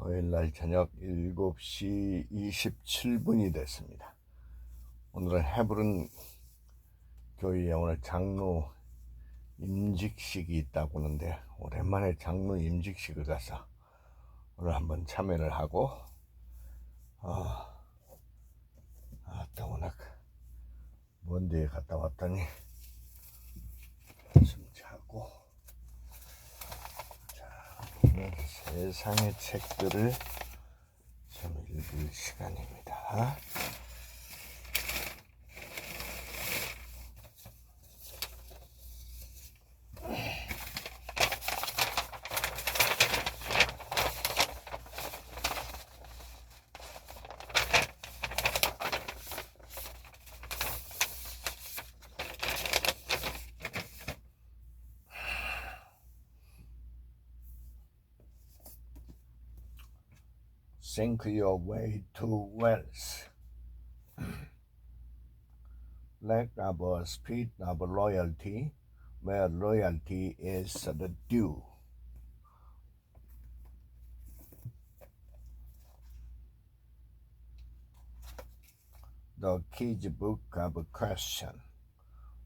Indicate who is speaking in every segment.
Speaker 1: 토요일날 저녁 7시 27분이 됐습니다. 오늘은 헤브론 교회에 오늘 장로 임직식이 있다고 하는데 오랜만에 장로 임직식을 가서 오늘 한번 참여를 하고 워낙 먼 데에 갔다 왔더니 좀 자고 오늘 세상의 책들을 좀 읽을 시간입니다. Think your way to wealth. Lack of a spirit of loyalty, where loyalty is the due. The Kid's Book of Question.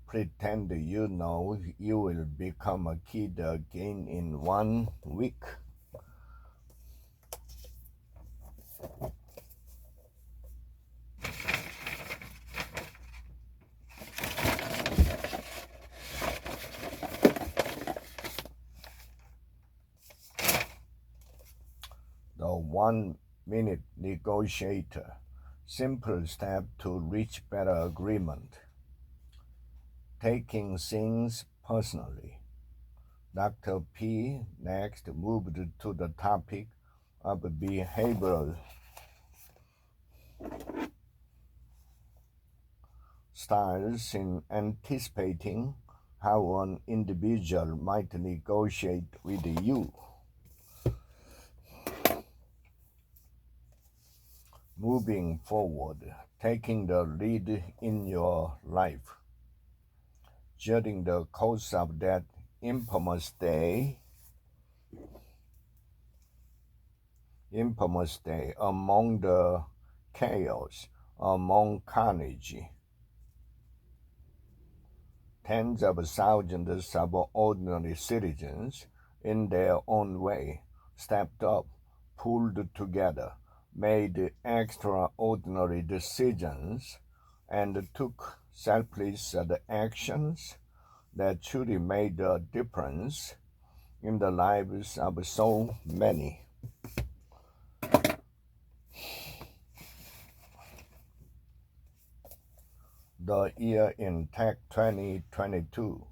Speaker 1: Pretend you know you will become a kid again in 1 week. The 1-minute negotiator. Simple step to reach better agreement. Taking things personally. Dr. P next moved to the topic of behavioral styles in anticipating how an individual might negotiate with you. Moving forward, taking the lead in your life. Judging the course of that infamous day among the chaos, among carnage. Tens of thousands of ordinary citizens, in their own way, stepped up, pulled together, made extraordinary decisions, and took selfless actions that truly made a difference in the lives of so many. The year in Tech 2022.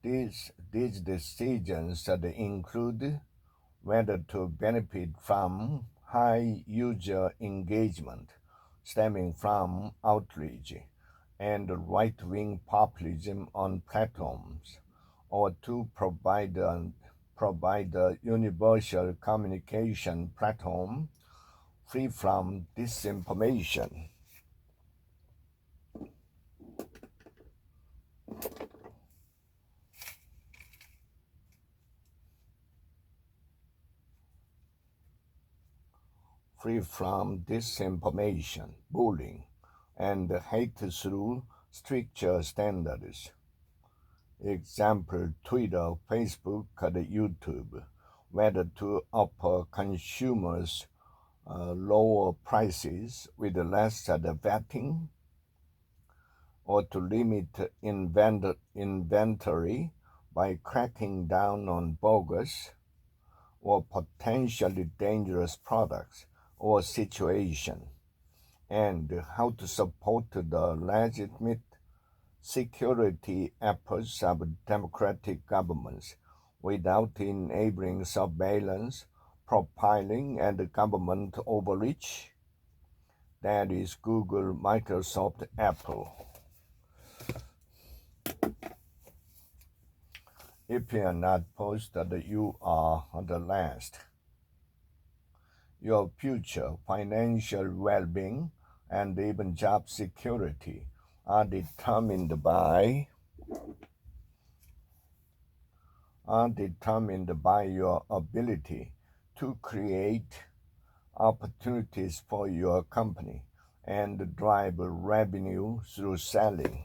Speaker 1: These decisions include whether to benefit from high user engagement stemming from outreach and right-wing populism on platforms, or to provide a universal communication platform free from disinformation. Free from disinformation, bullying, and hate through stricter standards. Example, Twitter, Facebook, and YouTube, whether to offer consumers lower prices with less vetting, or to limit inventory by cracking down on bogus or potentially dangerous products or situation, and how to support the legitimate security efforts of democratic governments without enabling surveillance, profiling, and government overreach. That is Google, Microsoft, Apple. If you are not posted, you are the last. Your future financial well-being and even job security are determined by are determined by your ability to create opportunities for your company and drive revenue through selling.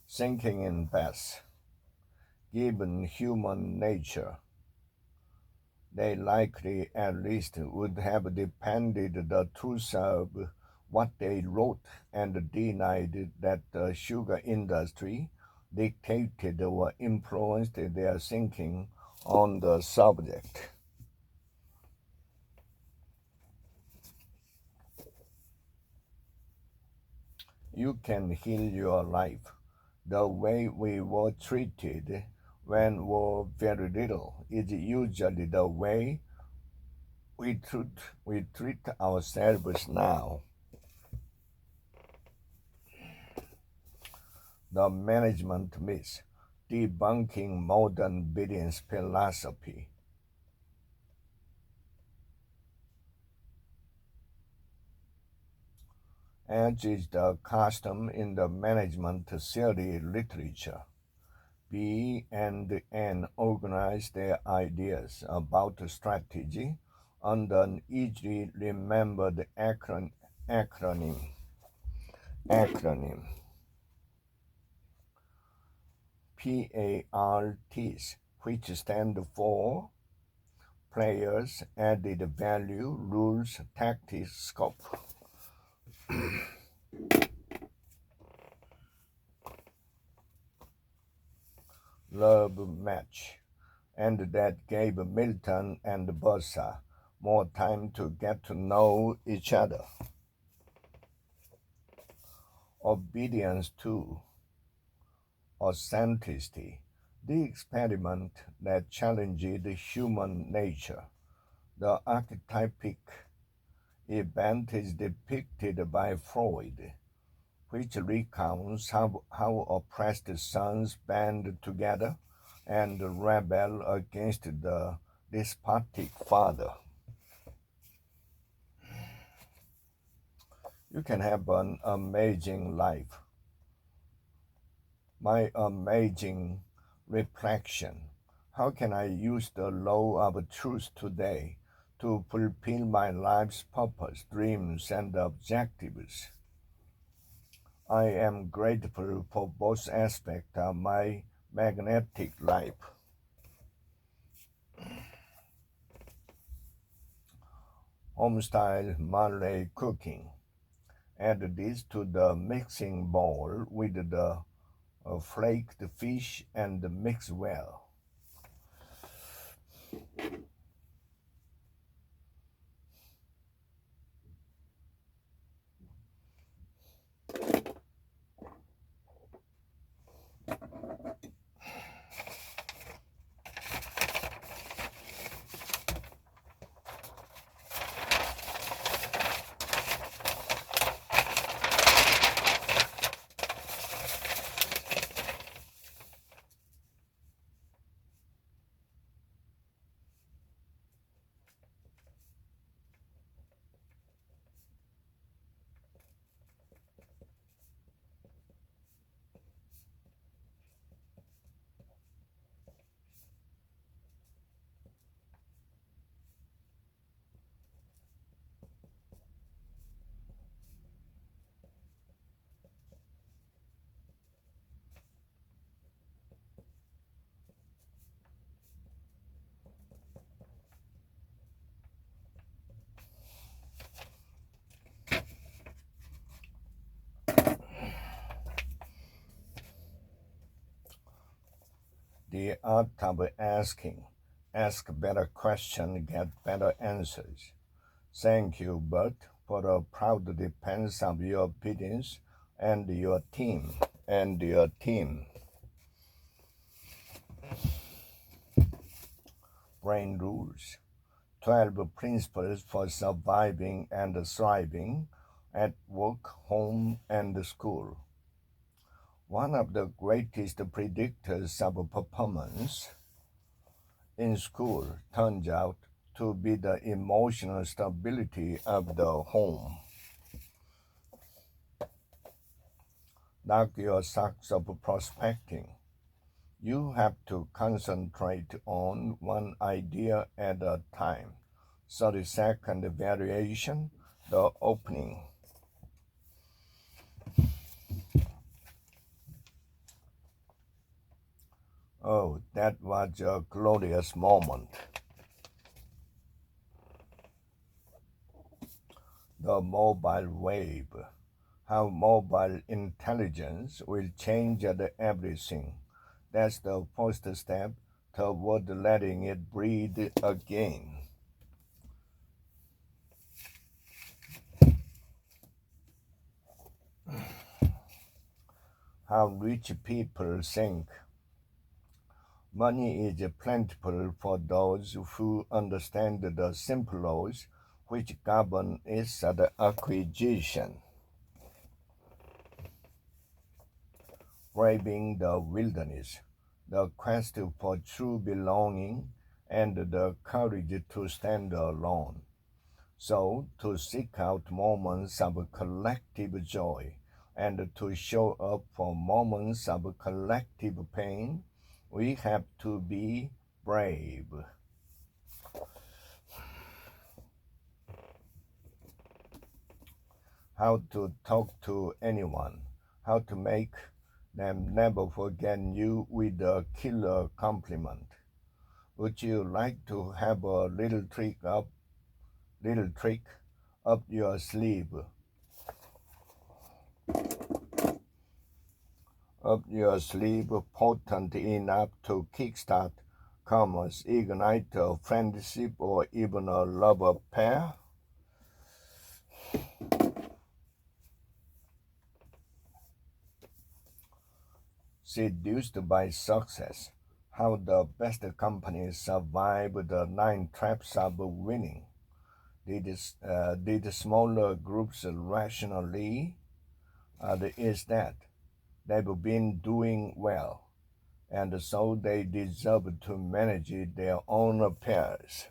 Speaker 1: Thinking in best. Given human nature, they likely at least would have depended the truth of what they wrote and denied that the sugar industry dictated or influenced their thinking on the subject. You can heal your life. The way we were treated when we were very little is usually the way we treat ourselves now. The management myth, debunking modern business philosophy. As is the custom in the management theory literature, B and N organize their ideas about strategy under an easily remembered acronym. PARTs, which stand for Players, Added Value, Rules, Tactics, Scope. Love match, and that gave Milton and Bertha more time to get to know each other. Obedience to authenticity, the experiment that challenged human nature. The archetypic event is depicted by Freud, which recounts how oppressed sons band together and rebel against the despotic father. You can have an amazing life. My amazing reflection. How can I use the law of truth today to fulfill my life's purpose, dreams, and objectives? I am grateful for both aspects of my magnetic life. Homestyle Malay cooking. Add this to the mixing bowl with the flaked fish and mix well. The art of asking. Ask better questions, get better answers. Thank you, Bert, for the proud defense of your opinions and your team. Brain rules. 12 principles for surviving and thriving at work, home, and school. One of the greatest predictors of performance in school turns out to be the emotional stability of the home. knock your socks off prospecting. You have to concentrate on one idea at a time. 30-second variation, the opening. Oh, that was a glorious moment. The mobile wave. How mobile intelligence will change everything. That's the first step toward letting it breathe again. How rich people think. Money is plentiful for those who understand the simple laws which govern its acquisition. Braving the wilderness, the quest for true belonging, and the courage to stand alone. So, to seek out moments of collective joy and to show up for moments of collective pain, we have to be brave. How to talk to anyone, how to make them never forget you with a killer compliment. Would you like to have a little trick up your sleeve? Up your sleeve, potent enough to kickstart commerce, ignite a friendship, or even a love affair? Seduced by success, how the best companies survive the 9 traps of winning. Did smaller groups rationally? Is that they've been doing well, and so they deserve to manage their own affairs.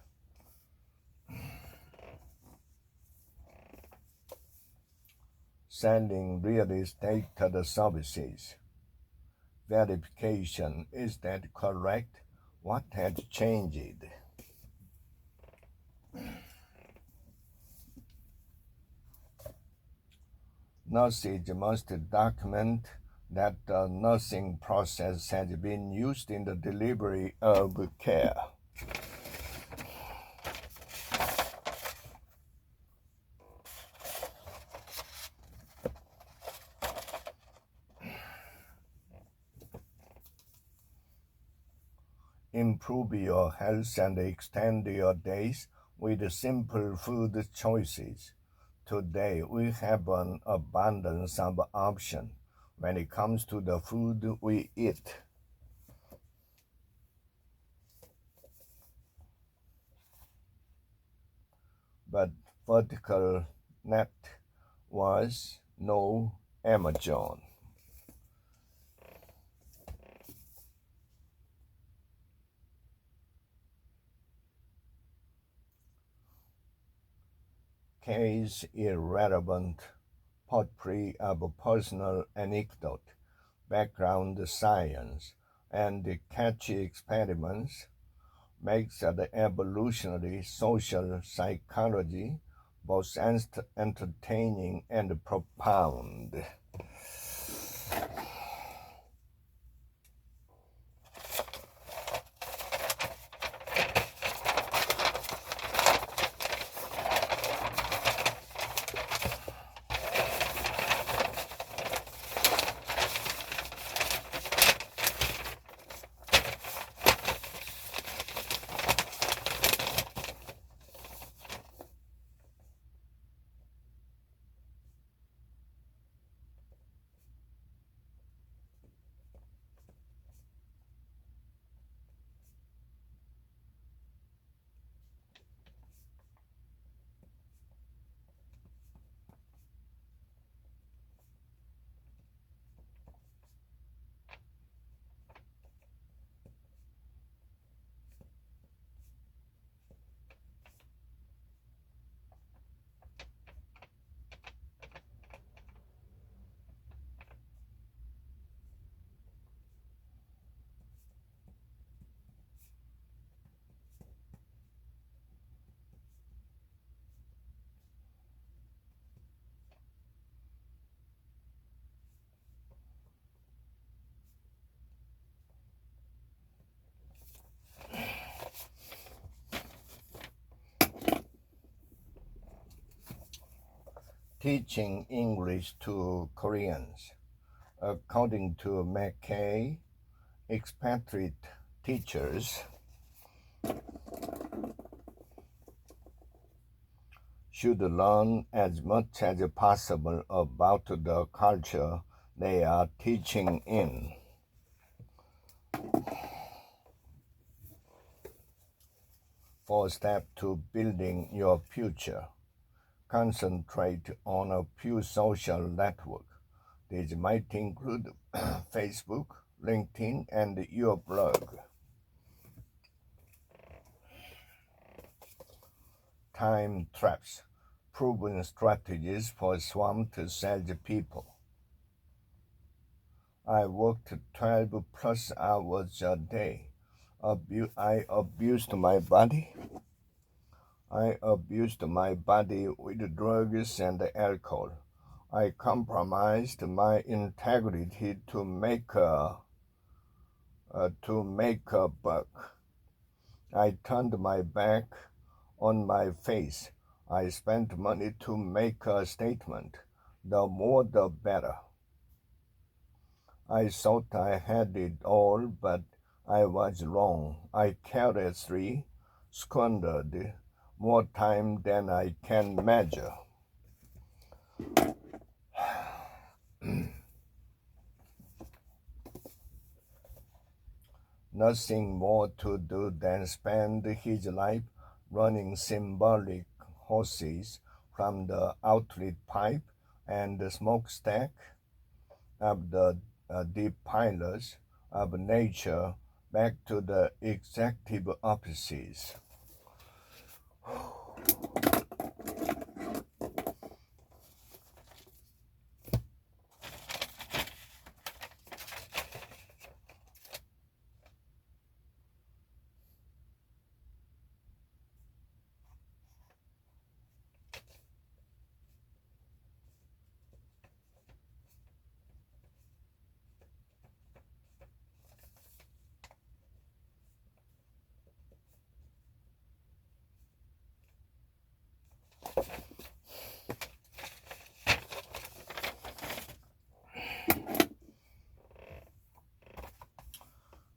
Speaker 1: Selling real estate services. Verification, is that correct? What has changed? Nurses must document that the nursing process has been used in the delivery of care. Improve your health and extend your days with simple food choices. Today, we have an abundance of options when it comes to the food we eat. But vertical net was no Amazon. Case irrelevant potpourri of personal anecdote, background science, and catchy experiments makes the evolutionary social psychology both entertaining and profound. teaching English to Koreans. According to McKay, expatriate teachers should learn as much as possible about the culture they are teaching in. Fourth step to building your future. Concentrate on a few social networks. These might include Facebook, LinkedIn, and your blog. Time traps. Proven strategies for swamped salespeople. I worked 12 plus hours a day. I abused my body. I abused my body with drugs and alcohol. I compromised my integrity to make a buck. I turned my back on my face. I spent money to make a statement. The more the better. I thought I had it all, but I was wrong. I carelessly squandered more time than I can measure. Nothing more to do than spend his life running symbolic horses from the outlet pipe and the smokestack of the defilers of nature back to the executive offices.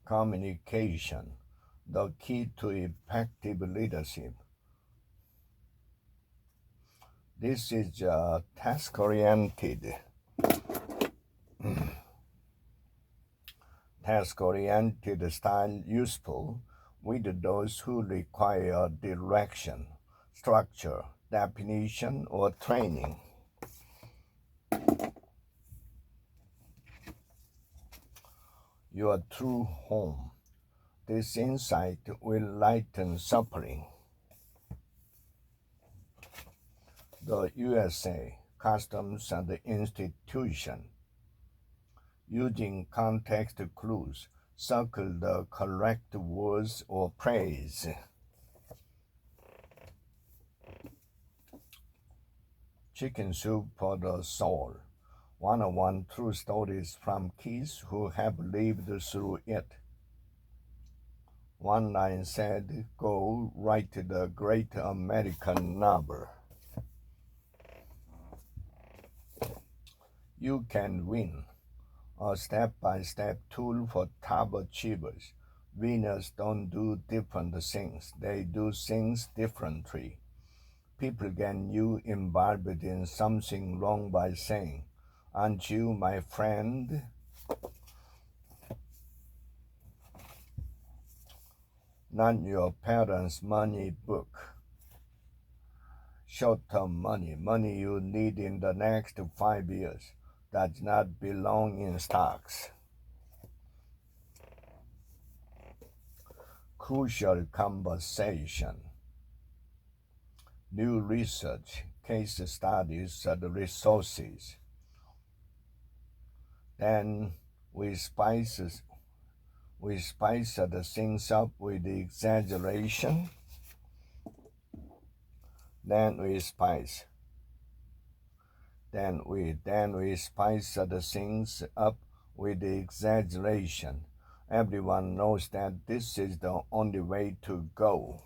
Speaker 1: Communication, the key to effective leadership. This is task-oriented style useful with those who require direction, structure, definition, or training. Your true home. This insight will lighten suffering. The USA Customs and Institution. Using context clues, circle the correct words or phrase. Chicken Soup for the Soul. 101 true stories from kids who have lived through it. One line said, "Go write the great American novel." You can win. A step-by-step tool for top achievers. Winners don't do different things. They do things differently. People get you involved in something wrong by saying, "Aren't you my friend?" Not your parents' money book. Short-term money you need in the next 5 years, does not belong in stocks. Crucial conversation. New research, case studies, and resources. Then we spice the things up with exaggeration. Then we spice the things up with exaggeration. Everyone knows that this is the only way to go.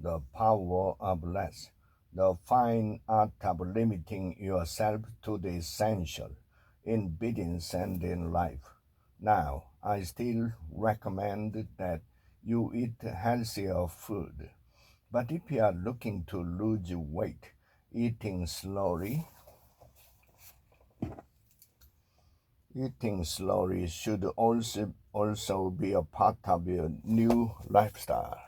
Speaker 1: the power of less, the fine art of limiting yourself to the essential in business and in life. Now, I still recommend that you eat healthier food. But if you are looking to lose weight, eating slowly should also be a part of your new lifestyle.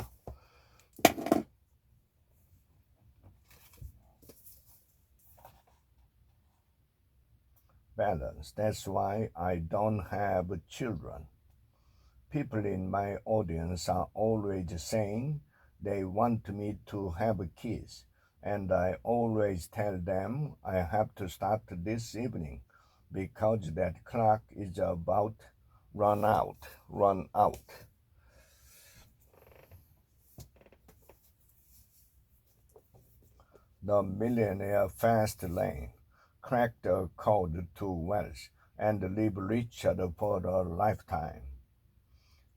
Speaker 1: Balance. That's why I don't have children. People in my audience are always saying they want me to have kids, and I always tell them I have to start this evening because that clock is about run out. The millionaire fast lane cracked the code to wealth and live richer for a lifetime.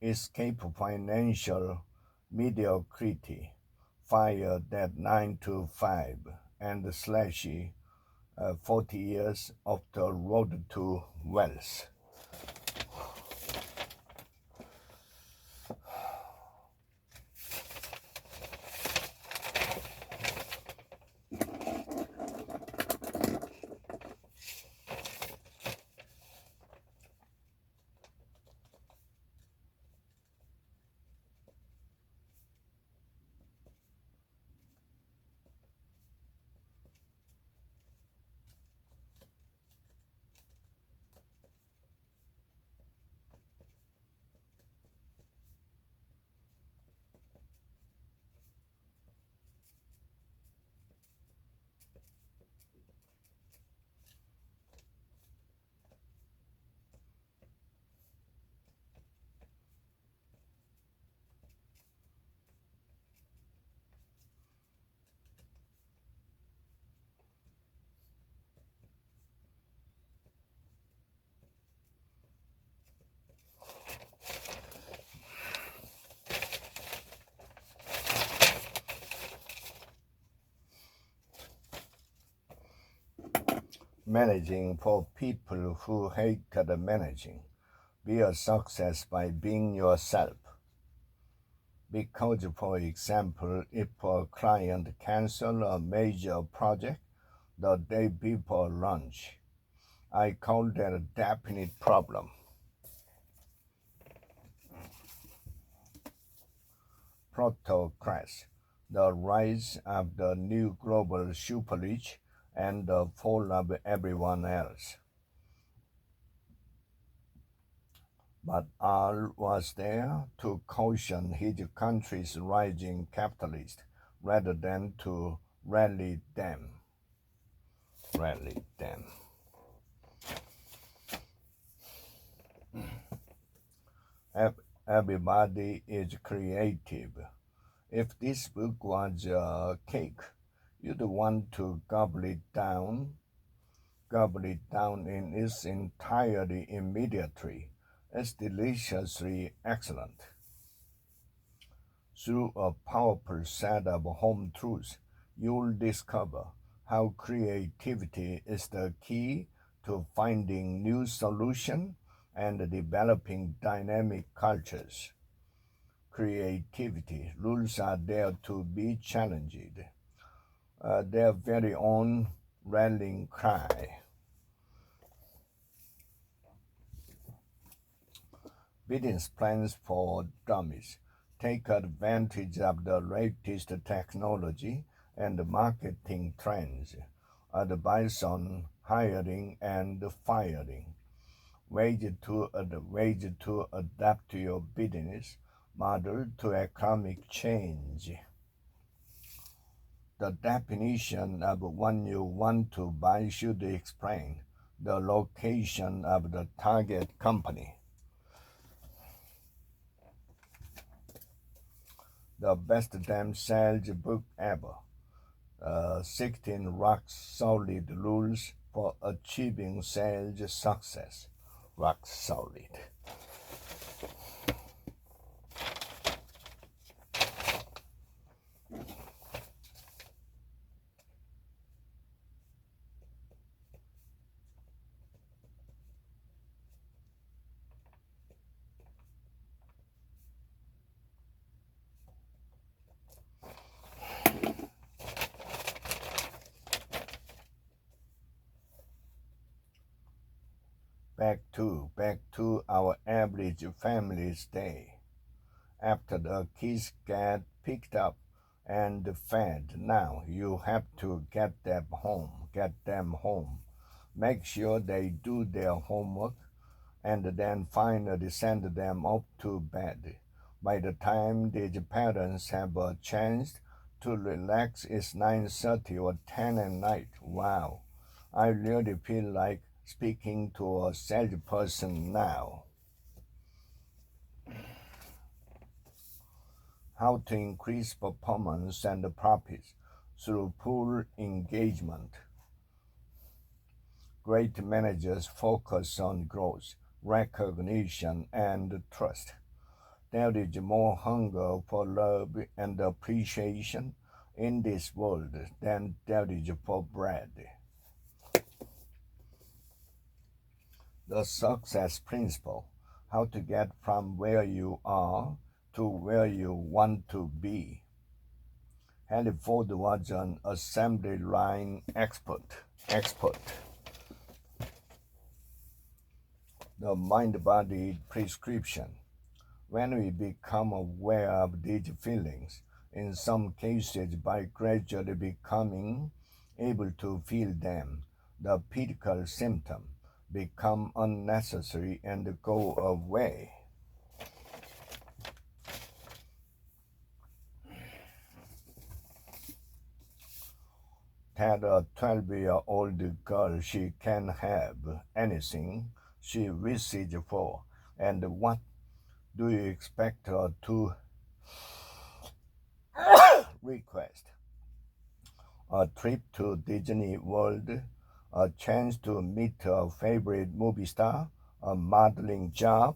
Speaker 1: Escape financial mediocrity, fire that 9 to 5, and slashy 40 years of the road to wealth. Managing for people who hate managing. Be a success by being yourself. Because, for example, if a client cancels a major project the day before lunch, I call that a definite problem. Plutocracy, the rise of the new global superrich and the fall of everyone else. But Al was there to caution his country's rising capitalists rather than to rally them. Rally them. Everybody is creative. If this book was a cake, you'd want to gobble it down in its entirety immediately. It's deliciously excellent. Through a powerful set of home truths, you'll discover how creativity is the key to finding new solutions and developing dynamic cultures. Creativity rules are there to be challenged. Their very own rallying cry. Business plans for dummies take advantage of the latest technology and marketing trends. Advice on hiring and firing. Ways to adapt to your business model to economic change. The definition of one you want to buy should explain the location of the target company. The best damn sales book ever. 16 rock solid rules for achieving sales success. Rock solid. back to our average family's day. After the kids get picked up and fed, now you have to get them home, make sure they do their homework, and then finally send them off to bed. By the time these parents have a chance to relax, it's 9:30 or 10 at night. Wow, I really feel like speaking to a salesperson now. How to increase performance and profits through full engagement. Great managers focus on growth, recognition, and trust. There is more hunger for love and appreciation in this world than there is for bread. The success principle: how to get from where you are to where you want to be. Henry Ford was an assembly line expert. The mind-body prescription. When we become aware of these feelings, in some cases by gradually becoming able to feel them, the physical symptoms become unnecessary and go away. Tell a 12-year-old girl she can have anything she wishes for, and what do you expect her to request? A trip to Disney World, a chance to meet her favorite movie star, a modeling job?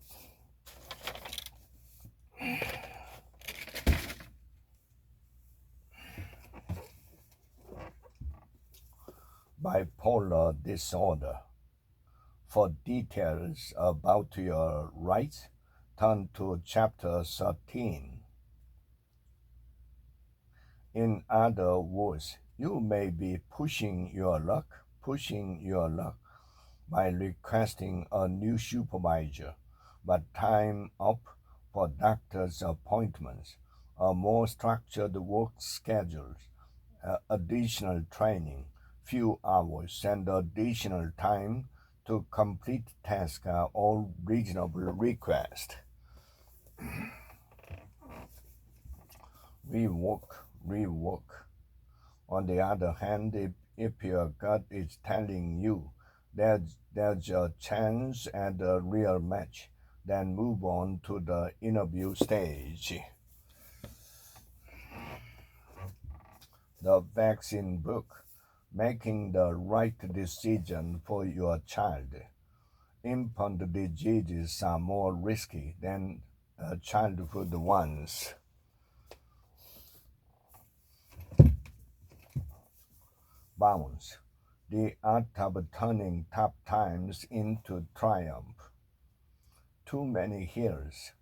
Speaker 1: Bipolar disorder. For details about your rights, turn to Chapter 13. In other words, you may be pushing your luck by requesting a new supervisor, but time up for doctor's appointments, a more structured work schedule, additional training, few hours, and additional time to complete tasks are all reasonable requests. Rework. On the other hand, if your gut is telling you there's a chance at a real match, then move on to the interview stage. The vaccine book: making the right decision for your child. Infant diseases are more risky than childhood ones. Bounce: the art of turning tough times into triumph. Too many hills.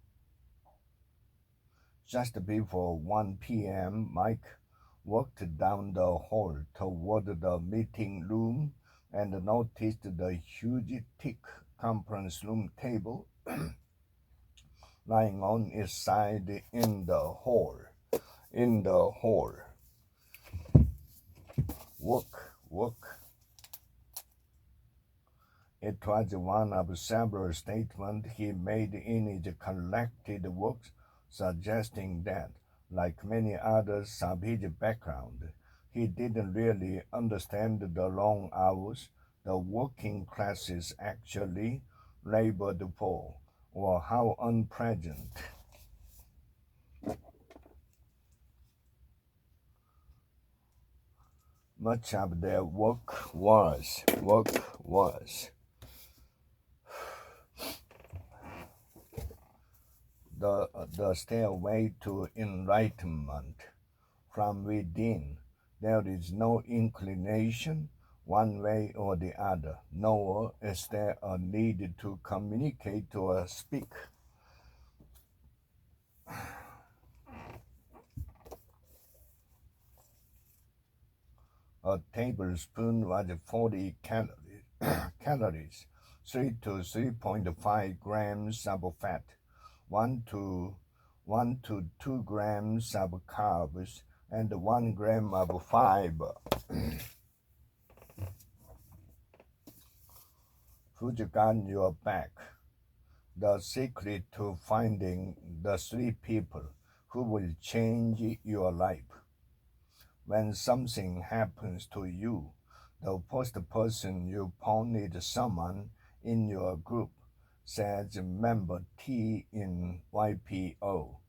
Speaker 1: Just before 1 p.m., Mike walked down the hall toward the meeting room and noticed the huge, thick conference room table lying on its side in the hall. Work. It was one of several statements he made in his collected works, suggesting that, like many others of his background, he didn't really understand the long hours the working classes actually labored for, or how unpleasant much of their work was. The stairway to enlightenment. From within, there is no inclination one way or the other, nor is there a need to communicate or speak. A tablespoon was 40 calories. 3 to 3.5 grams of fat, 1 to 2 grams of carbs, and 1 gram of fiber. Who's got your back? The secret to finding the 3 people who will change your life. When something happens to you, the first person you pointed someone in your group says member T in YPO,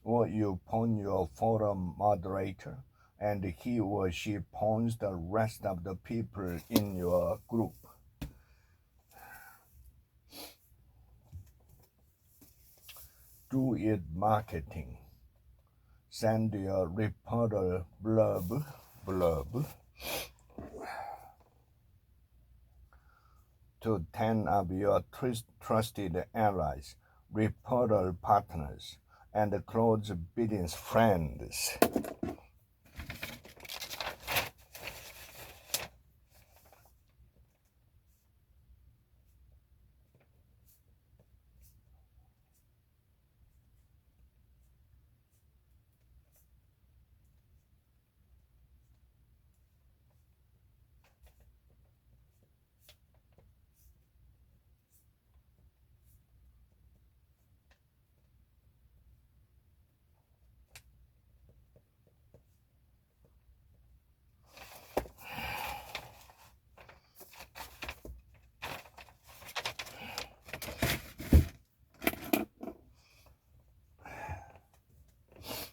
Speaker 1: or you point your forum moderator and he or she points the rest of the people in your group. Do it marketing. Send your reporter blurb to 10 of your trusted allies, reporter partners, and close business friends.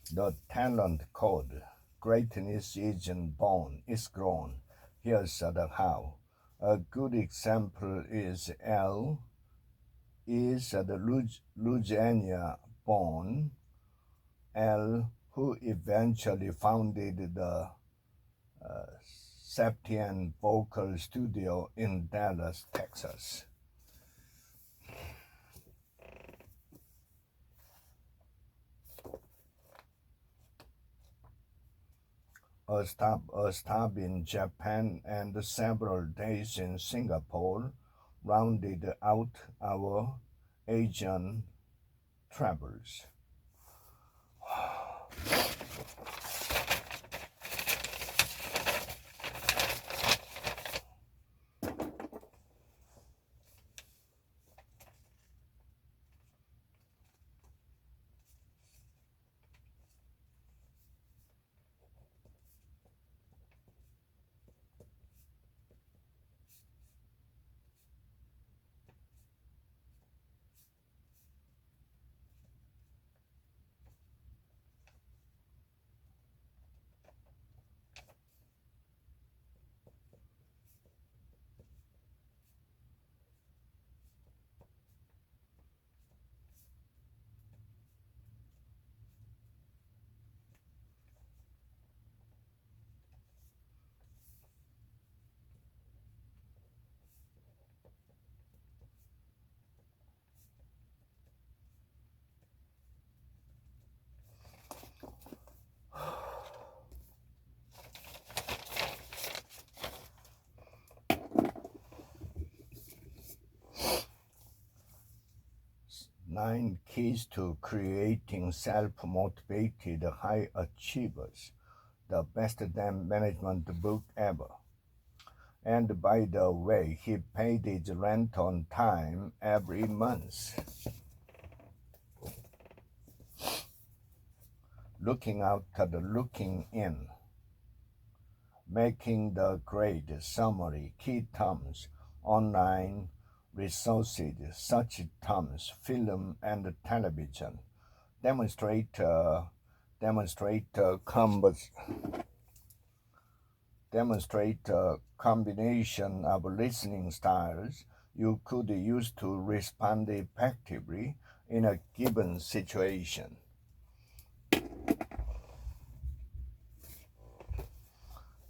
Speaker 1: The talent code. Greatness isn't born, it's grown. Here's the how. A good example is L. Is the Louisiana-born L, who eventually founded the Septien Vocal Studio in Dallas, Texas. A stop in Japan and several days in Singapore rounded out our Asian travels. Nine keys to creating self-motivated high achievers. The best damn management book ever. And by the way, he paid his rent on time every month. Looking out at the looking in. Making the grade summary key terms online resources such terms film and television demonstrate a combination of listening styles you could use to respond effectively in a given situation.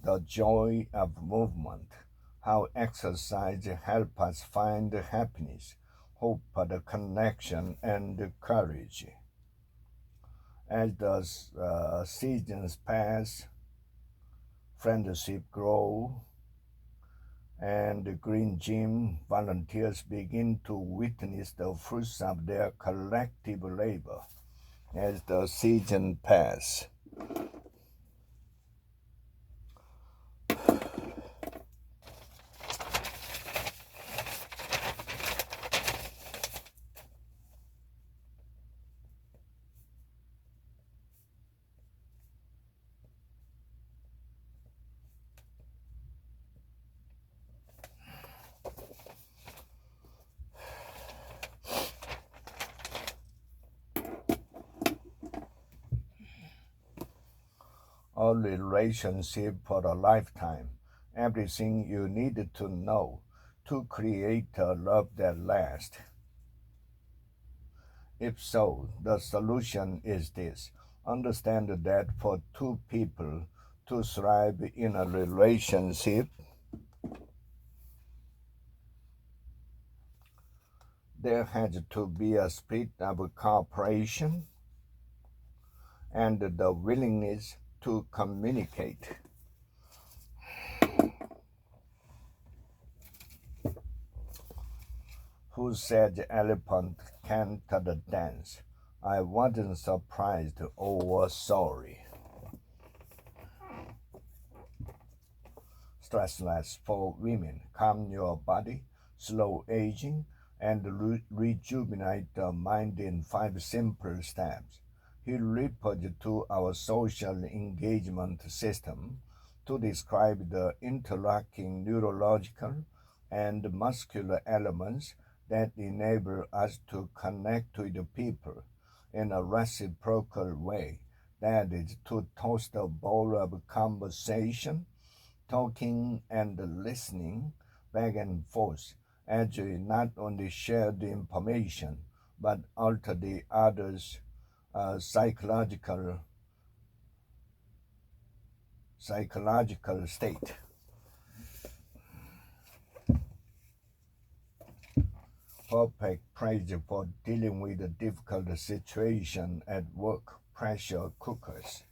Speaker 1: The joy of movement, how exercise helps us find happiness, hope, the connection, and courage. As the seasons pass, friendship grow, and the green gym volunteers begin to witness the fruits of their collective labor as the season passes. A relationship for a lifetime. Everything you need to know to create a love that lasts. If so, the solution is this. Understand that for two people to thrive in a relationship, there has to be a spirit of cooperation and the willingness to communicate. Who said elephant can't dance? I wasn't surprised or sorry. Stressless for women, calm your body, slow aging, and rejuvenate the mind in 5 simple steps. He referred to our social engagement system to describe the interlocking neurological and muscular elements that enable us to connect with the people in a reciprocal way. That is, to toast a bowl of conversation, talking and listening back and forth as we not only share the information but alter the other's psychological state. Perfect praise for dealing with a difficult situation at work. Pressure cookers.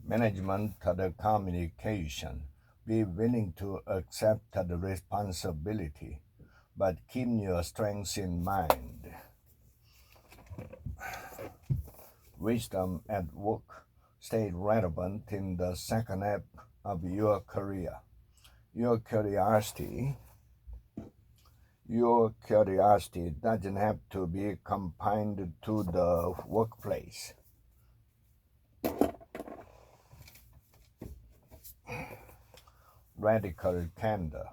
Speaker 1: Management of the communication. Be willing to accept the responsibility, but keep your strengths in mind. Wisdom at work. Stay relevant in the second half of your career. Your curiosity doesn't have to be confined to the workplace. Radical candor.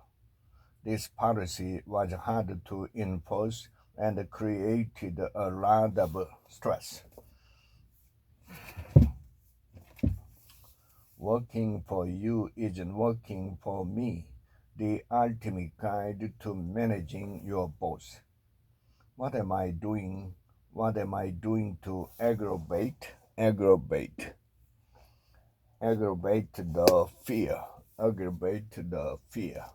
Speaker 1: This policy was hard to enforce and created a lot of stress. Working for you isn't working for me. The ultimate guide to managing your boss. What am I doing? What am I doing to aggravate the fear? Aggravate the fear.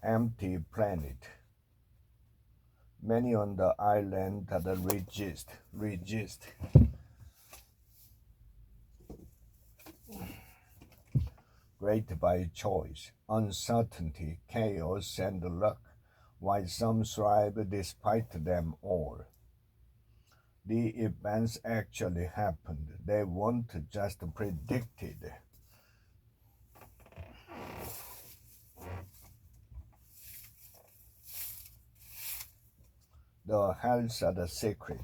Speaker 1: Empty planet. Many on the island that resist. Great by choice, uncertainty, chaos, and luck, while some thrive despite them all. The events actually happened. They weren't just predicted. The health of the secret.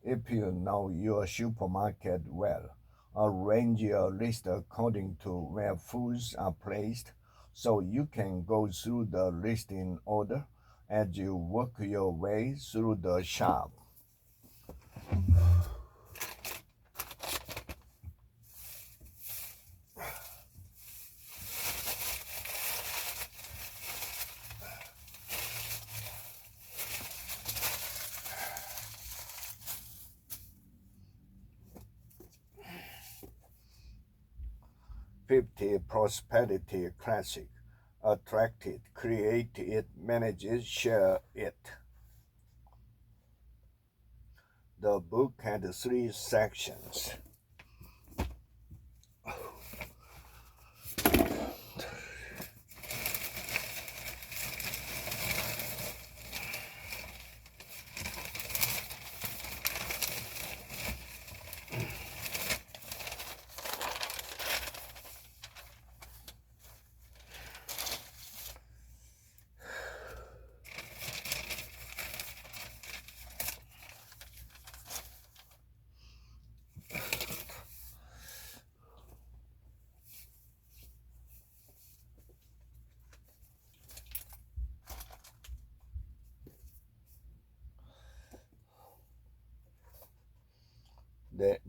Speaker 1: If you know your supermarket well, arrange your list according to where foods are placed so you can go through the list in order as you work your way through the shop. 50 Prosperity Classic. Attract it, create it, manage it, share it. The book had 3 sections.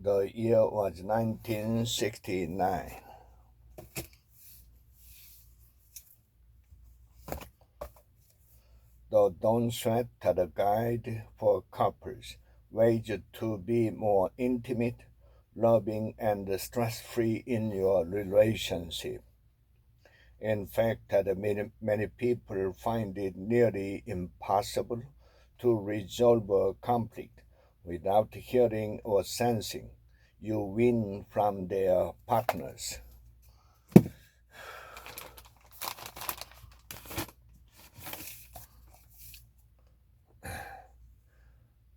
Speaker 1: The year was 1969. The Don't Sweat the Guide for Couples, ways to be more intimate, loving, and stress-free in your relationship. In fact, many people find it nearly impossible to resolve a conflict without hearing or sensing you win from their partners.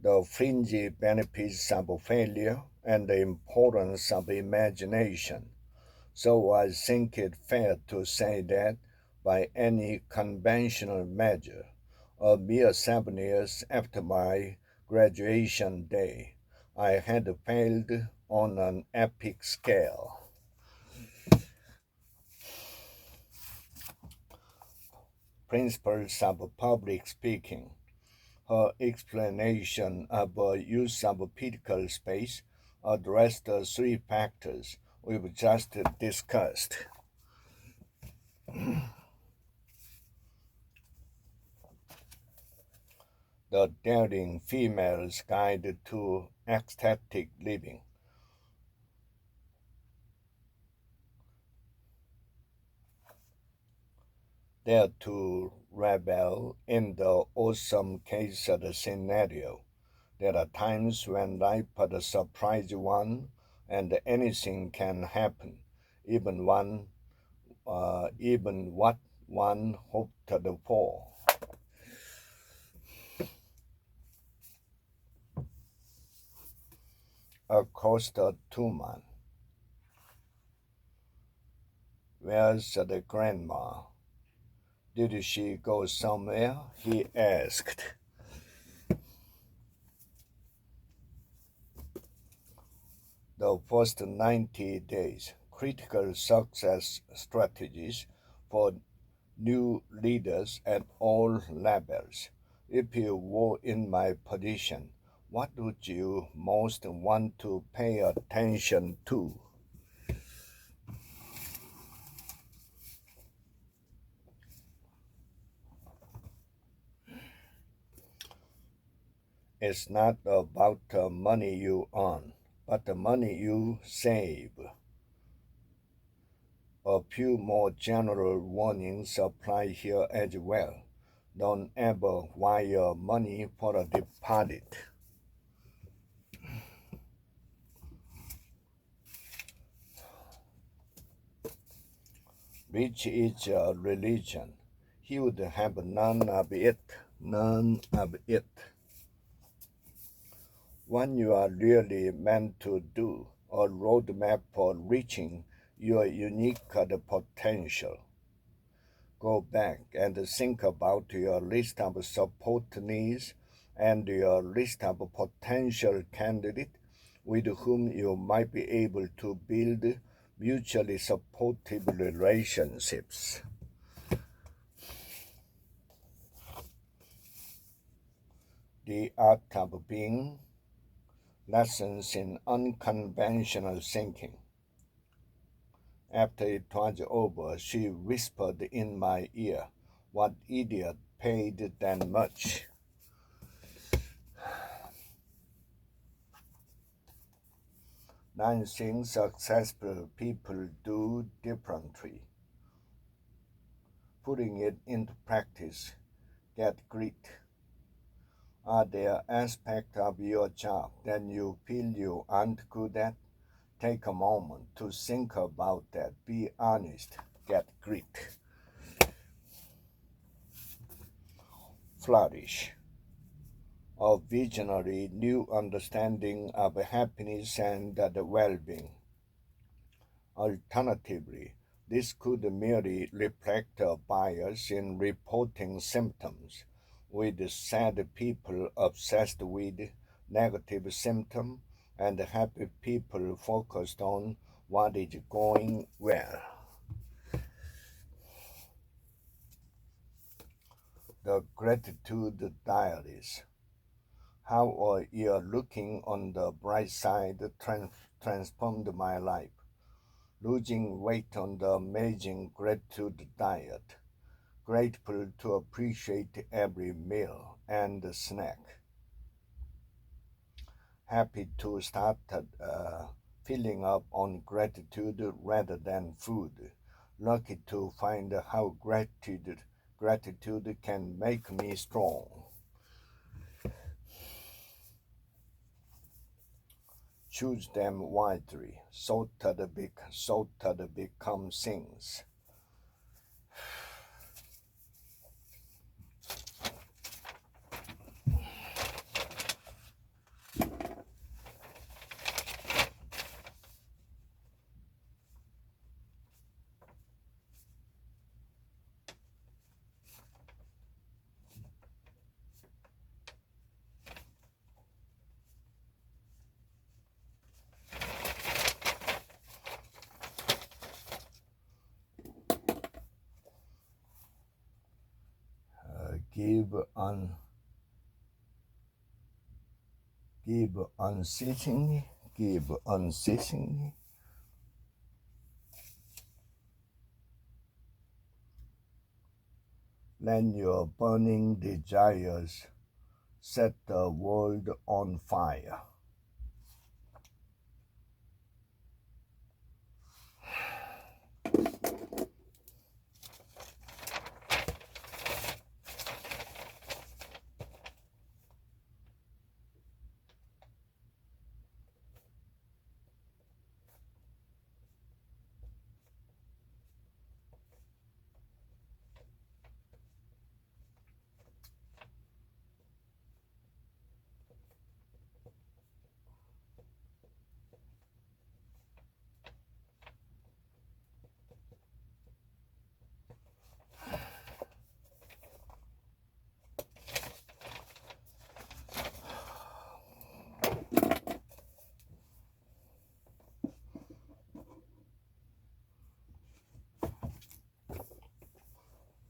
Speaker 1: The fringy benefits of failure and the importance of imagination. So I think it fair to say that, by any conventional measure, a mere 7 years after my graduation day, I had failed on an epic scale. Principles of public speaking. Her explanation of the use of physical space addressed the 3 factors we've just discussed. The Daring Female's Guide to Ecstatic Living. Dare to revel in the awesome case of the scenario. There are times when life would surprise one and anything can happen, even what one hoped for. Acosta Tuman. Where's the grandma? Did she go somewhere? He asked. The first 90 days, critical success strategies for new leaders at all levels. If you were in my position, what would you most want to pay attention to? It's not about the money you earn, but the money you save. A few more general warnings apply here as well. Don't ever wire money for a deposit. Which is a religion. He would have none of it, none of it. What you are really meant to do, a roadmap for reaching your unique potential. Go back and think about your list of support needs and your list of potential candidates with whom you might be able to build mutually supportive relationships. The Art of Being. Lessons in Unconventional Thinking. After it was over, she whispered in my ear, "What idiot paid that much?" 9 things successful people do differently. Putting it into practice. Get grit. Are there aspects of your job that you feel you aren't good at? Take a moment to think about that. Be honest. Get grit. Flourish. A visionary new understanding of happiness and well-being. Alternatively, this could merely reflect a bias in reporting symptoms, with sad people obsessed with negative symptoms and happy people focused on what is going well. The Gratitude Diaries. How a year looking on the bright side transformed my life. Losing weight on the amazing gratitude diet. Grateful to appreciate every meal and snack. Happy to start filling up on gratitude rather than food. Lucky to find how gratitude can make me strong. Choose them wisely, so that become things. Give unceasingly. Let your burning desires set the world on fire.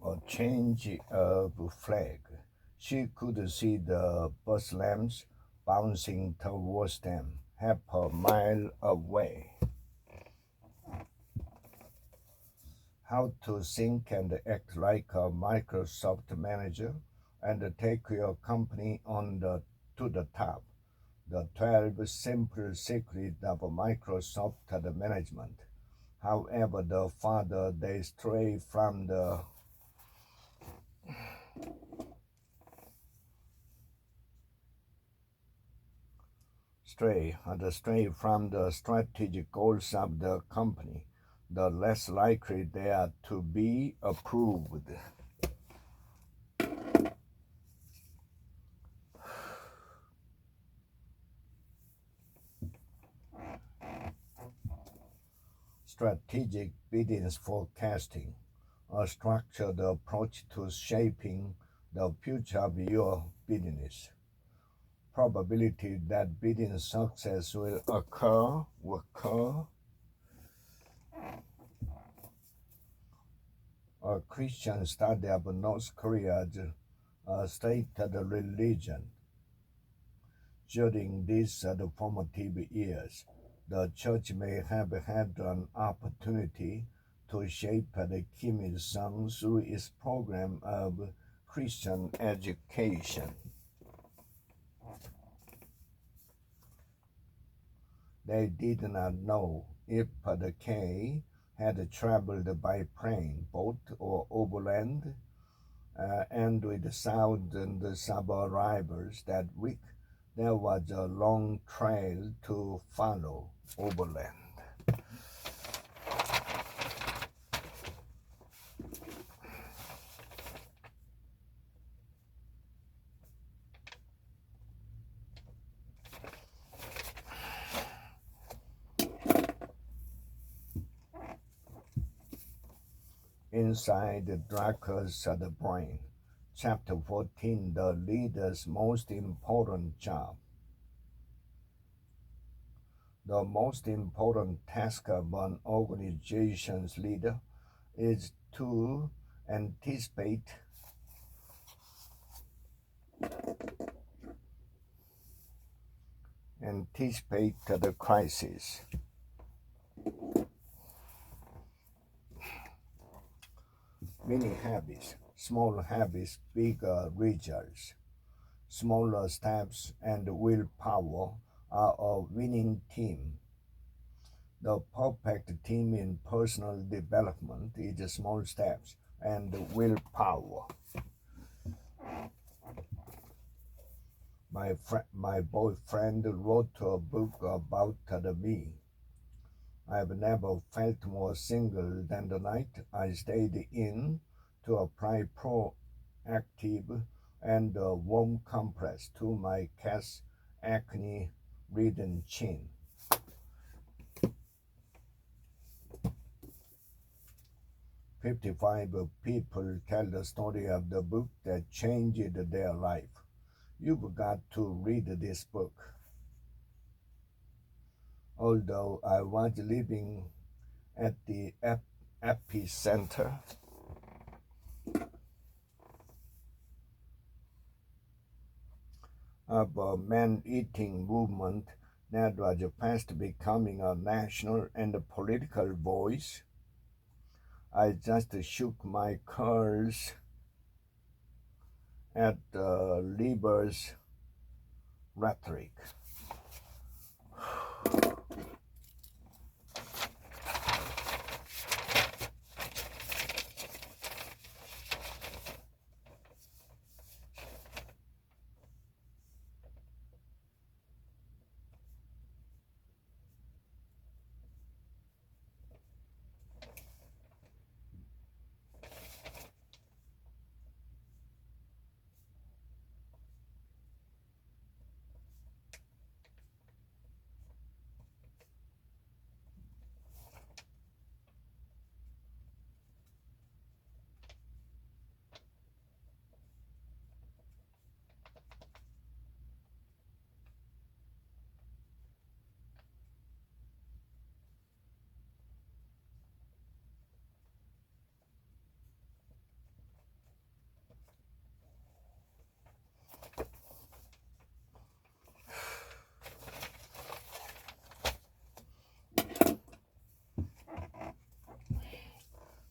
Speaker 1: A change of flag. She could see the bus lamps bouncing towards them, half a mile away. How to think and act like a Microsoft manager and take your company to the top. The 12 simple secrets of Microsoft management. However, the farther they stray from the strategic goals of the company, the less likely they are to be approved. Strategic business forecasting, a structured approach to shaping the future of your business. Probability that business success will occur. A Christian study of North Korea's stated religion. During these formative years, the church may have had an opportunity to shape the Kim Il-sung through its program of Christian education. They did not know if the K had traveled by plane, boat, or overland, and with thousands of arrivals that week, there was a long trail to follow overland. Inside the Dracula's of the Brain, Chapter 14, The Leader's Most Important Job. The most important task of an organization's leader is to anticipate the crisis. Many habits, small habits, bigger results. Smaller steps and willpower are a winning team. The perfect team in personal development is small steps and willpower. My boyfriend wrote a book about me. I've never felt more single than the night I stayed in to apply proactive and warm compress to my cat's acne-ridden chin. "55 people tell the story of the book that changed their life. You've got to read this book." Although I was living at the epicenter of a man-eating movement that was fast becoming a national and political voice, I just shook my curls at the Lieber's rhetoric.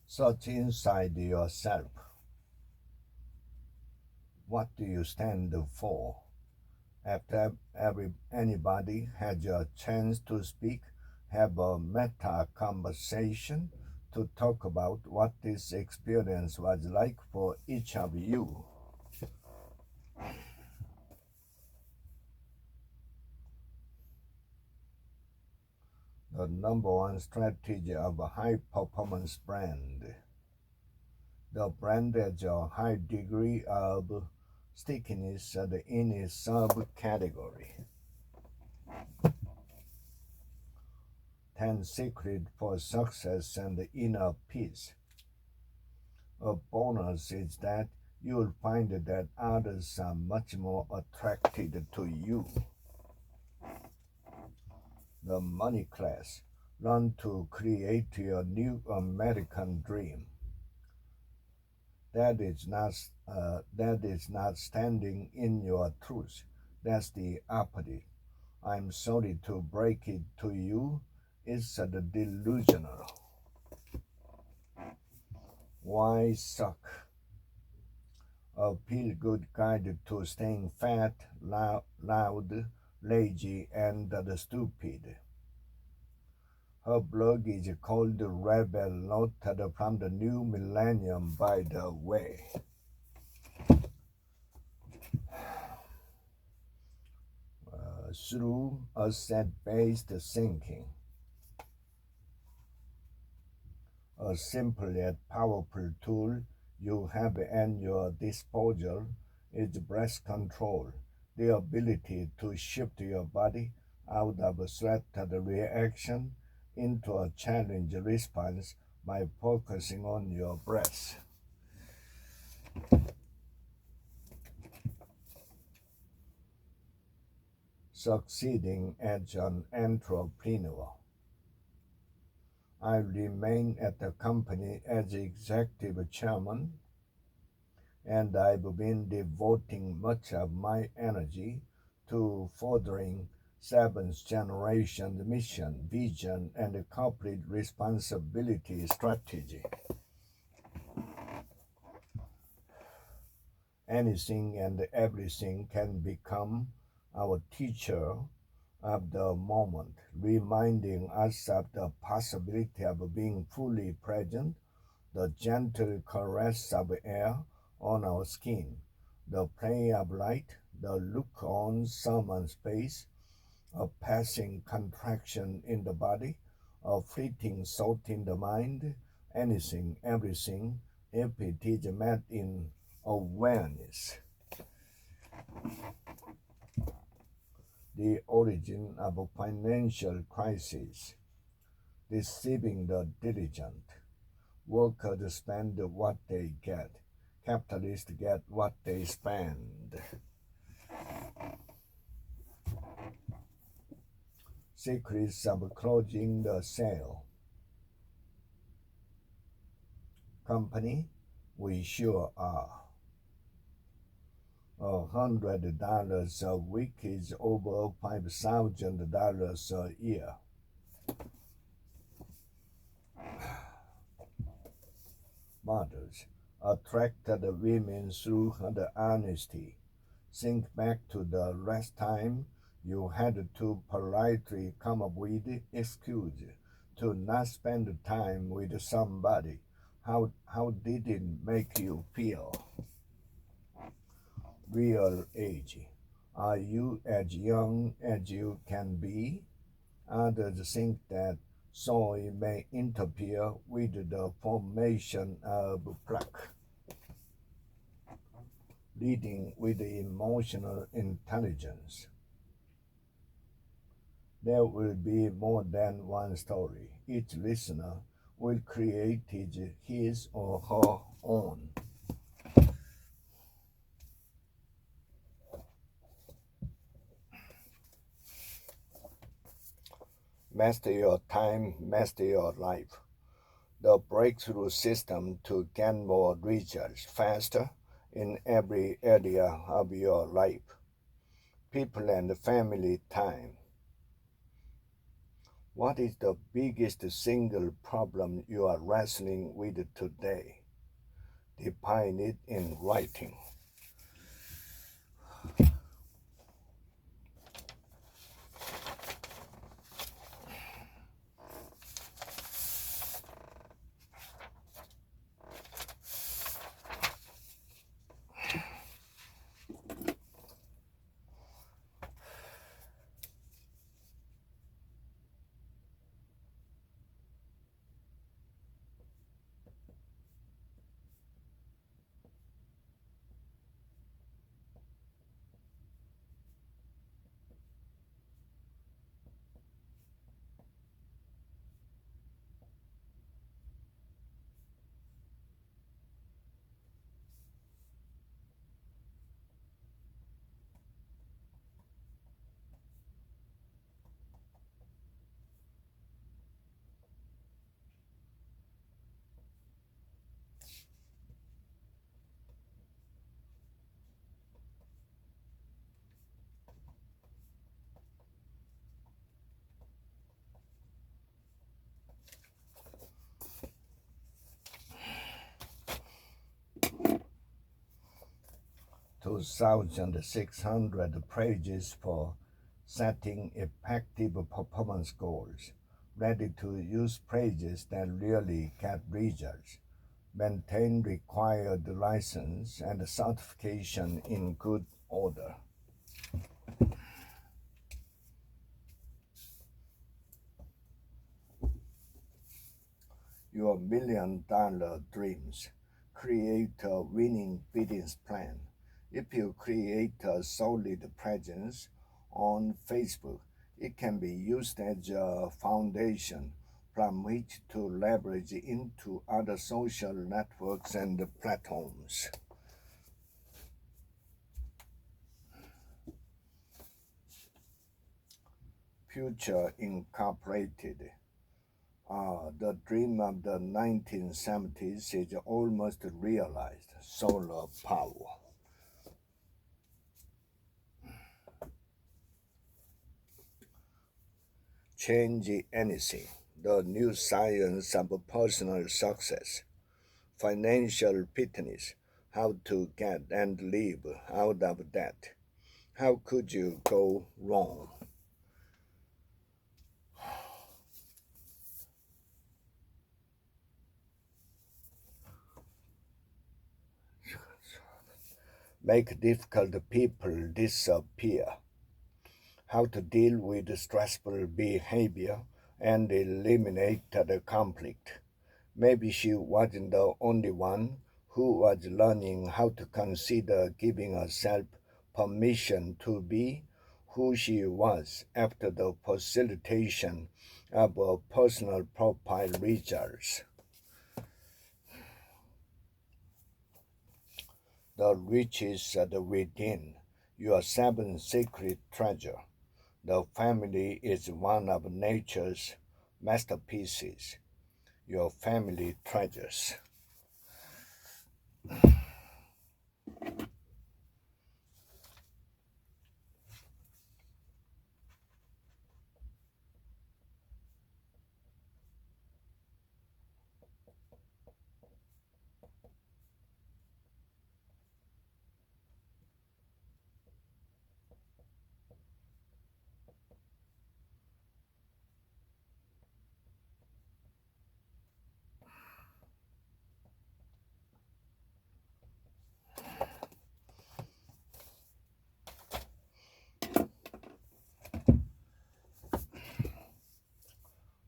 Speaker 1: Search inside yourself. What do you stand for? After anybody has a chance to speak, have a meta conversation to talk about what this experience was like for each of you. The number one strategy of a high performance brand. The brand has a high degree of stickiness in its subcategory. 10 secrets for success and inner peace. A bonus is that you'll find that others are much more attracted to you. The money class. Learn to create your new American dream. That is not standing in your truth. That's the opposite. I'm sorry to break it to you. It's delusional. Why suck? A feel-good guide to staying fat, loud, lazy, and stupid. Her blog is called Rebel, noted from the new millennium, by the way. Through asset-based thinking, a simple yet powerful tool you have at your disposal is breath control, the ability to shift your body out of a threatened reaction into a challenge response by focusing on your breath. Succeeding as an entrepreneur. I remain at the company as executive chairman, and I've been devoting much of my energy to furthering seventh generation mission, vision, and corporate responsibility strategy. Anything and everything can become our teacher of the moment, reminding us of the possibility of being fully present, the gentle caress of air on our skin, the play of light, the look on someone's face, a passing contraction in the body, a fleeting thought in the mind, anything, everything, if it is met in awareness. The origin of a financial crisis. Deceiving the diligent. Workers spend what they get. Capitalists get what they spend. Secrets of closing the sale. Company, we sure are. $100 a week is over $5,000 a year. Mothers attracted women through her honesty. Think back to the last time you had to politely come up with an excuse to not spend time with somebody. How did it make you feel? Real age. Are you as young as you can be? Others think that soil may interfere with the formation of plaque. Leading with emotional intelligence. There will be more than one story. Each listener will create his or her own. Master your time, master your life. The breakthrough system to get more results faster in every area of your life. People and family time. What is the biggest single problem you are wrestling with today? Define it in writing. $2,600 pages for setting effective performance goals. ready-to-use pages that really get results, maintain required license and certification in good order. Your $1 million dreams. Create a winning business plan. If you create a solid presence on Facebook, it can be used as a foundation from which to leverage into other social networks and platforms. Future Incorporated. The dream of the 1970s is almost realized. Solar power. Change anything. The new science of personal success. Financial fitness. How to get and live out of debt. How could you go wrong? Make difficult people disappear. How to deal with stressful behavior and eliminate the conflict. Maybe she wasn't the only one who was learning how to consider giving herself permission to be who she was after the facilitation of her personal profile results. The riches are within, your seventh sacred treasure. The family is one of nature's masterpieces, your family treasures.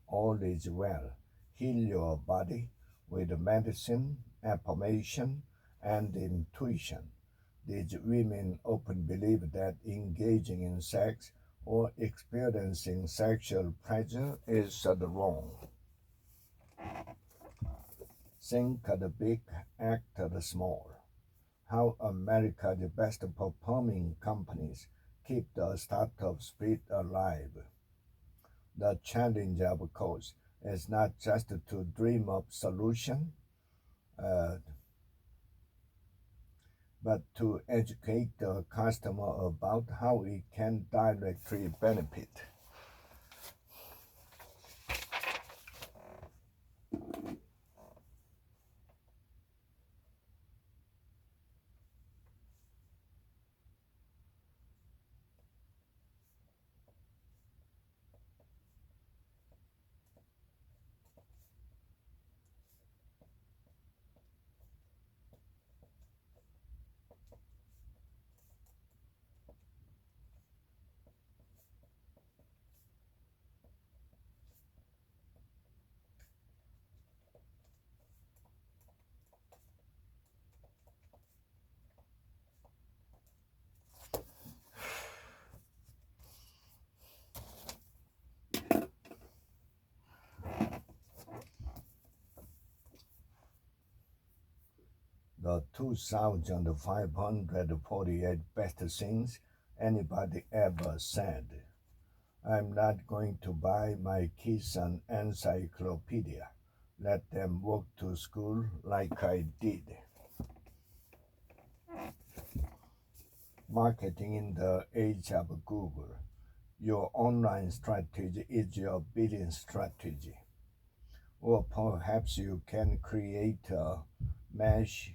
Speaker 1: All is well. Heal your body with medicine, affirmation, and intuition. These women often believe that engaging in sex or experiencing sexual pleasure is wrong. Think the big, act the small. How America's best performing companies keep the startup spirit alive. The challenge, of course, is not just to dream up solution, uh, but to educate the customer about how it can directly benefit. The 2,548 best things anybody ever said. I'm not going to buy my kids an encyclopedia. Let them walk to school like I did. Marketing in the age of Google. Your online strategy is your business strategy. Or perhaps you can create a mesh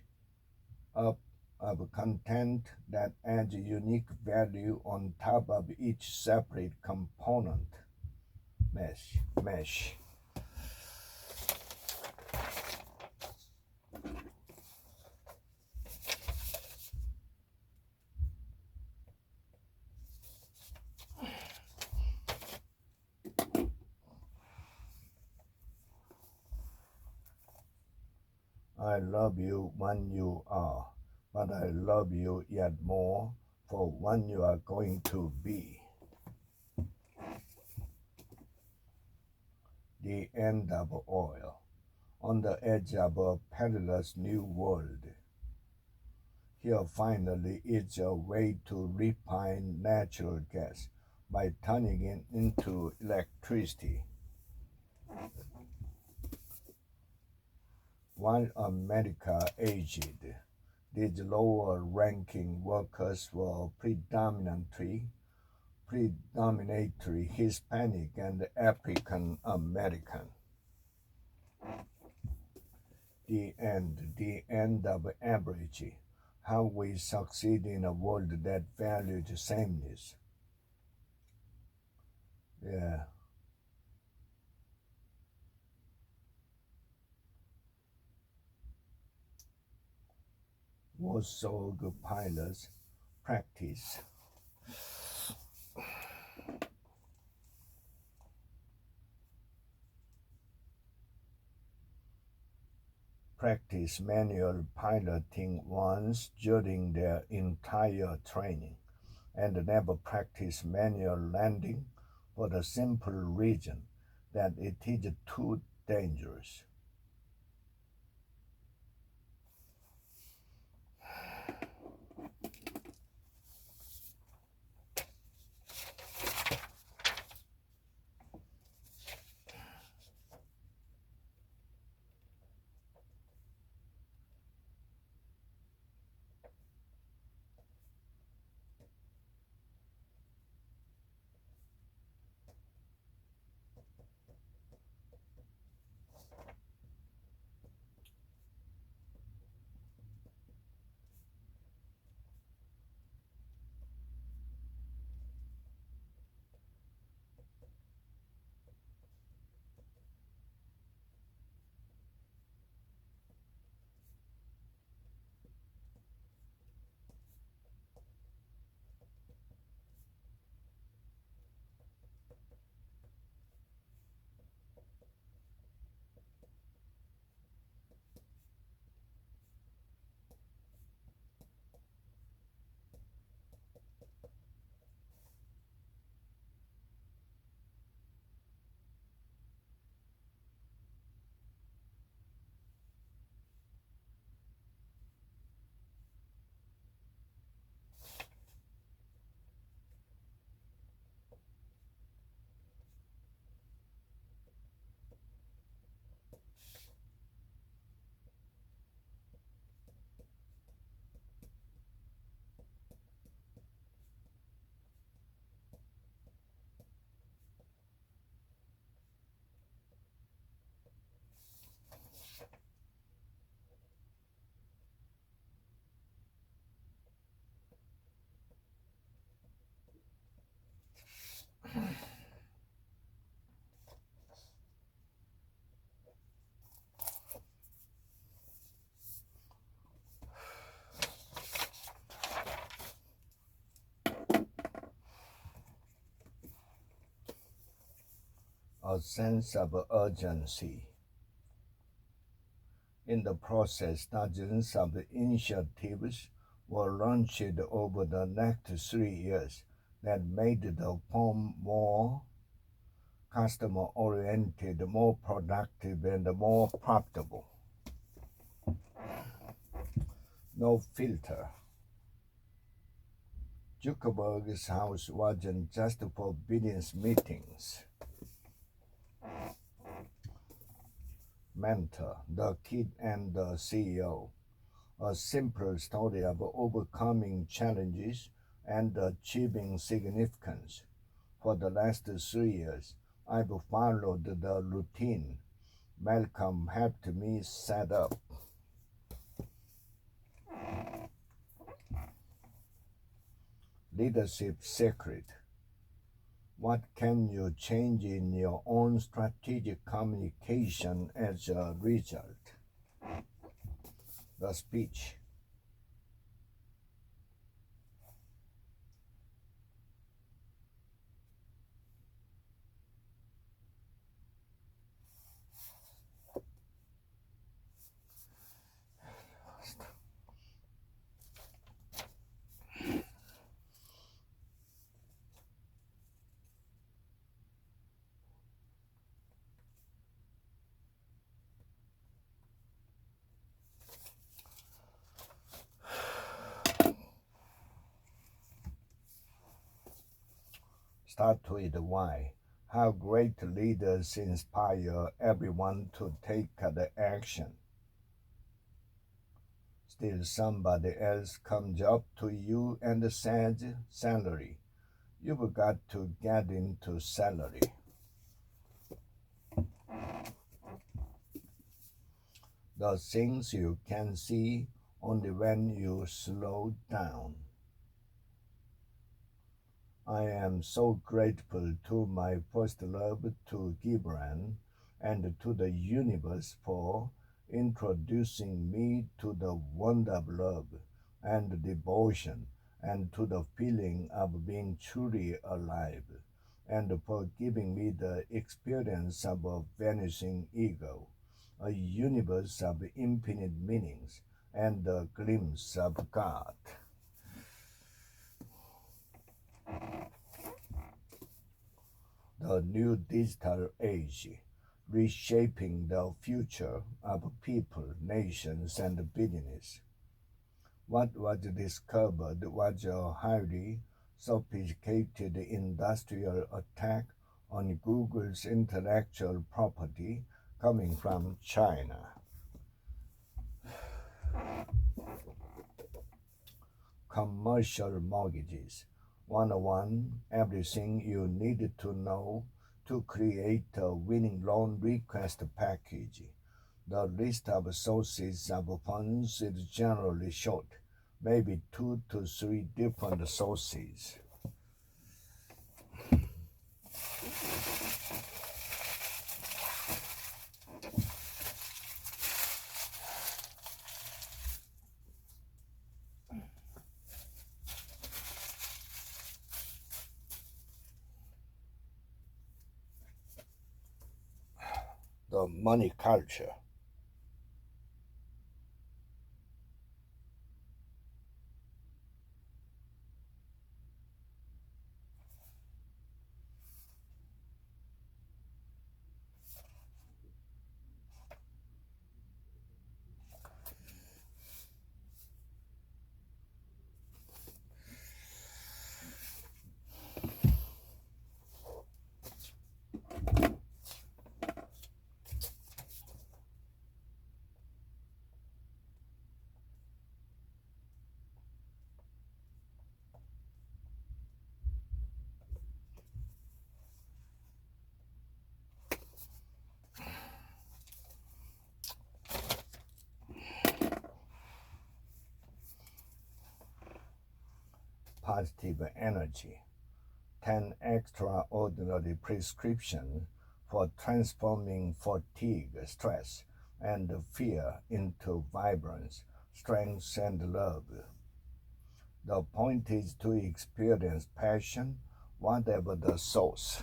Speaker 1: up of content that adds unique value on top of each separate component. mesh. I love you when you are, but I love you yet more for when you are going to be. The end of oil, on the edge of a perilous new world. Here finally is a way to refine natural gas by turning it into electricity. While America aged, these lower-ranking workers were predominantly Hispanic and African American. The end of average. How we succeed in a world that values sameness. Yeah. Warsaw pilots practice. Practice manual piloting once during their entire training, and never practice manual landing for the simple reason that it is too dangerous. A sense of urgency. In the process, dozens of initiatives were launched over the next 3 years that made the firm more customer-oriented, more productive, and more profitable. No filter. Zuckerberg's house wasn't just for business meetings. Mentor, the Kid and the CEO, a simple story of overcoming challenges and achieving significance. For the last 3 years, I've followed the routine Malcolm helped me set up. Leadership secret. What can you change in your own strategic communication as a result? The speech. Start with why. How great leaders inspire everyone to take the action. Still somebody else comes up to you and says, salary. You've got to get into salary. The things you can see only when you slow down. I am so grateful to my first love, to Gibran, and to the universe for introducing me to the wonder of love and devotion, and to the feeling of being truly alive, and for giving me the experience of a vanishing ego, a universe of infinite meanings, and a glimpse of God. The new digital age, reshaping the future of people, nations, and business. What was discovered was a highly sophisticated industrial attack on Google's intellectual property coming from China. Commercial mortgages. 101. Everything you need to know to create a winning loan request package. The list of sources of funds is generally short, maybe 2 to 3 different sources. The money culture. Positive energy. 10 extraordinary prescriptions for transforming fatigue, stress, and fear into vibrance, strength, and love. The point is to experience passion, whatever the source.